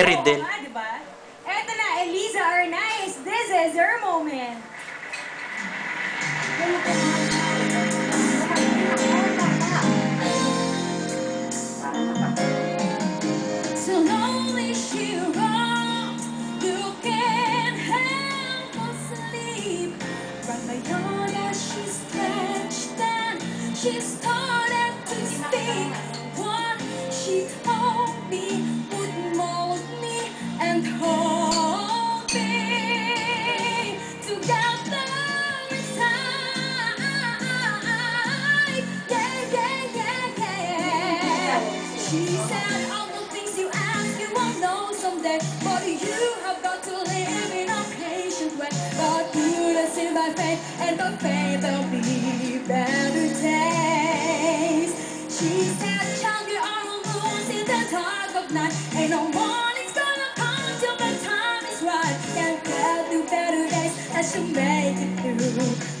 Ridel. nga, di ba? Eto na, Eliza Arnaiz. This is your moment. So lonely she rocks, you can't help but sleep. Right by dawn as she stretched and she started to speak. What she told me would mold me and hold me together inside. Yeah, yeah, yeah, yeah. She said all the things you ask you will know someday, but you have got to live in a patient way. God put us in by faith, and by faith there'll be better days. She said, child, you are alone in the dark of night. Ain't no morning's gonna come till the time is right. Can't get through better days as you make it through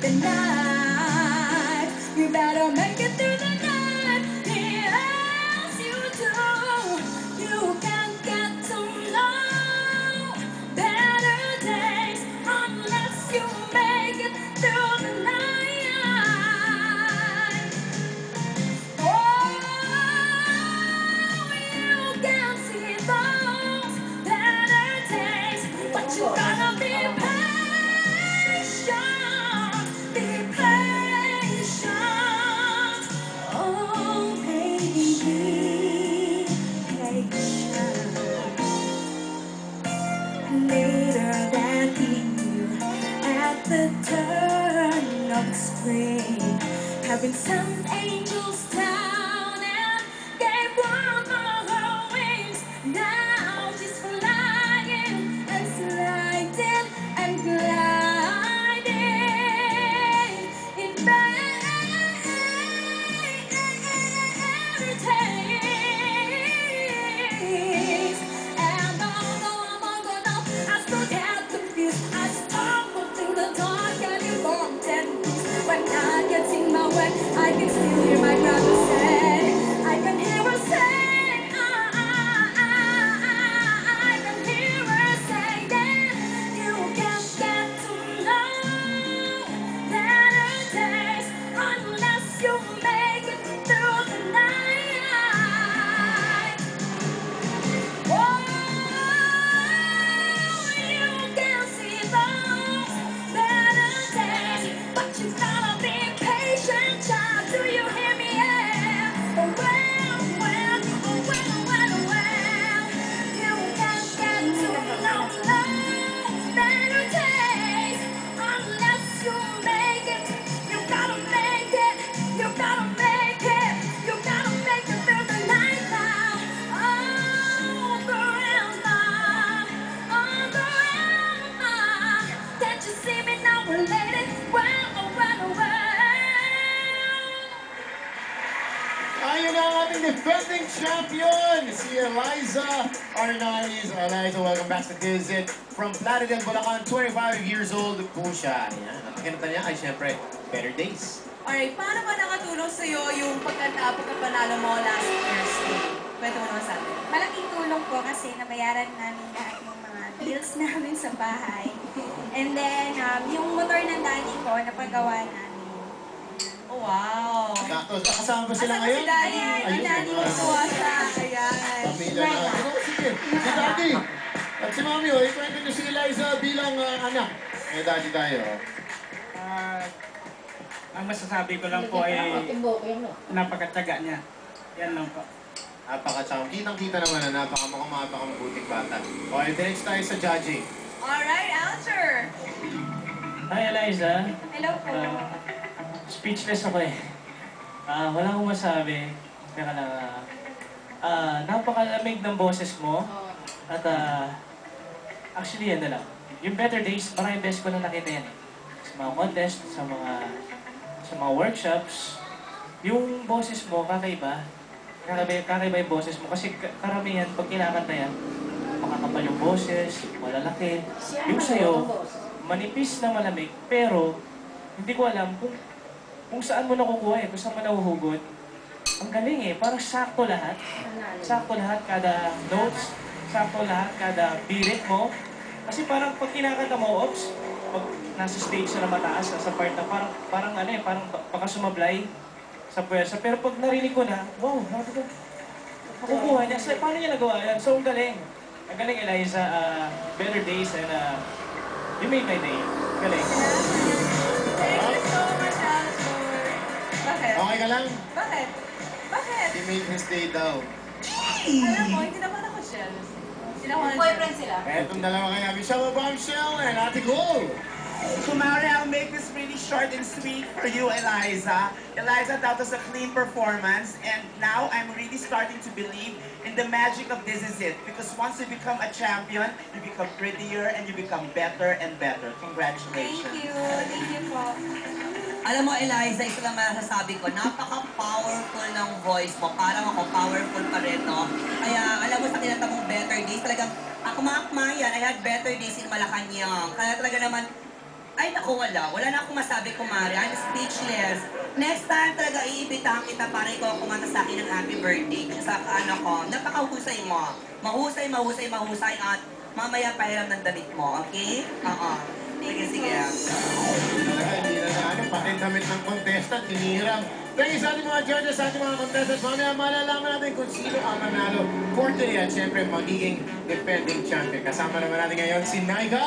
the night. You better make it through the night. Yes, you do. You can't get to know better days unless you make it through the night. Oh, you can see those better days, but you gotta be patient. Be patient. Oh, baby, be patient. Later that year, at the turn of spring, heaven sent angels down and gave one of her wings. Now she's flying and sliding and gliding in fairy tales. And although I'm all grown up, I still get confused. I stumble through the dark and important peace. When God gets in my way, I can still hear my brother say, I can hear her say, I can hear her say that you can't get to know better days unless you make it through the night. Oh, you can see those better days, but you gotta be patient, child. Do you hear me? Yeah. Oh, well, you can't get to know better days unless you make it. You gotta make it. You gotta make it. You gotta make it through the night now. Can't you see me now, lady? Ayun ang ating defending champion, si Eliza Arnaiz. Eliza, welcome back sa Visit. From Plaridel, Bulacan, 25 years old po siya. Ayan, at kinanta niya ay siyempre, Better Days. Alright, paano ba nakatulong sa'yo yung pagkapanalo mo last Thursday? Kwento mo naman sa atin. Malaking tulong po kasi nabayaran namin lahat ng mga bills namin sa bahay. And then, yung motor ng daddy ko, napagawa namin. Oh, wow! Tapos, kasama ba sila Asan ngayon? si Daddy? Ayan, Ayun, ang daddy mga- ko tuwa siya. Ayan. Pamilya na. Ano, sige, si Daddy. At si Mami, ikwento niyo si Eliza bilang anak. May Daddy tayo. Ang masasabi ko lang po ay napakatyaga niya. Yan lang po. Napakatsam. Kitang-kita naman na napakamabuting bata. Okay, diretso tayo sa judging. Alright, Alger! Hi Eliza. Hello po. Speechless ako eh. Wala akong masabi. Kaya lang, napakalamig ng boses mo. At actually yan na lang. Yung Better Days, maraming beses ko na nakita yan eh. Sa mga contest, sa mga workshops. Yung boses mo, kakaiba. Kakaiba yung boses mo. Kasi karamihan, pag kinakanta yan, makakapal yung boses, malalaki. Yung sa'yo, manipis na malamig, pero hindi ko alam kung saan mo nakukuha eh, kung saan mo nahuhugot. Ang galing eh, parang sakto lahat. Sakto lahat, kada notes, sakto lahat, kada birit mo. Kasi parang pag kinakanta mo, ops, pag nasa stage na mataas, nasa part na parang ano eh, parang baka sumablay sa puwersa. Pero pag narinig ko na, wow, nakukuha niya. So, paano niya nagawa yan? So, ang galing. Ang galing, Eliza. Better days and you made my day. Galing. Thank you so much, Alfred. Bakit? Okay ka lang? Bakit? Bakit? He made his day daw. Alam mo, hindi naman ako jealous. Sila ko boyfriend sila. Etong dalawa kaya, Michelle Bombshell and Ate Cole. So Mari, I'll make this really short and sweet for you, Eliza. Eliza, that was a clean performance, and now I'm really starting to believe in the magic of This Is It. Because once you become a champion, you become prettier and you become better and better. Congratulations. Thank you po. Alam mo, Eliza, ito lang masasabi ko, napaka-powerful ng voice mo. Parang ako, powerful pa rin, no? Kaya, alam mo, sa kinanta mong Better Days, talagang, ako maakma yan, I had better days in Malacanang. Kaya talaga naman, ay naku, wala na akong masabi, kumari. I'm speechless. Next time talaga, iibitahan kita para ikaw kumanta sa akin ng happy birthday. Sa ano ko, napakahusay mo. Mahusay at mamaya pahiram ng damit mo, okay? Oo. Sige. Hindi na pati damit ng contestant, hinihiram. Thank you sa ating mga judges, sa ating mga contestants. Mamaya malalaman natin kung sino ang manalo for today at syempre magiging defending champion. Kasama naman natin ngayon si Naika.